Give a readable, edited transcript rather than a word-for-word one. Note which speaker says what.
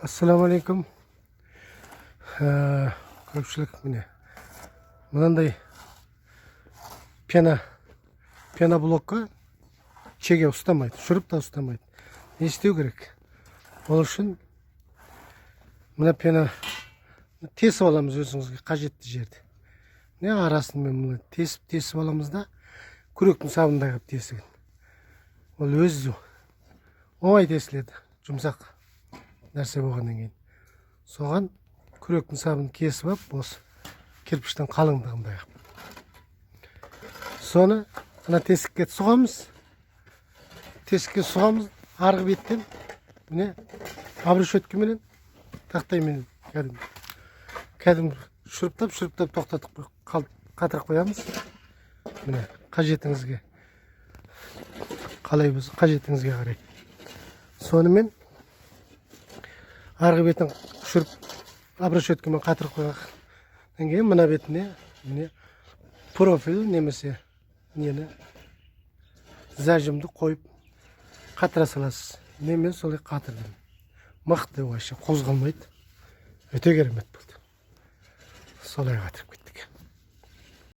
Speaker 1: Assalamu alaikum. Köpçülük mine. Mınандай pena blokka çege ustamaydı. Şurup da ustamaydı. Ne istiyor gerek? Onun için mına pena tesip alamız özünüzge kajetli jerde. Ne arasın men bunu tesip alamız da күректің сабында кеп тесігін. Ол өзі оңай тесіледі, жұмсақ нәрсе болғаннан кейін. Соған күректің сабын кесіп алып, осы кірпіштің қалыңдығындай қылып. Соны мына тесікке сұғамыз. Тесікке сұғамыз, арғы беттен міне обрешеткаменен тақтайменен кәдімгі шұрыптап тоқтатып қатырып қоямыз. Міне қажетіңізге қалай болса қажетіңізге қарай. Сонымен арғы бетін шұрып обрешеткамен қатырып қойғаннан кейін мына бетіне міне профиль немесе нені зажимды қойып қатыра саласыз. Мен солай қатырдым. Мықты вообще қозғалмайды. Өте керемет болды. Солай қатырып кетті.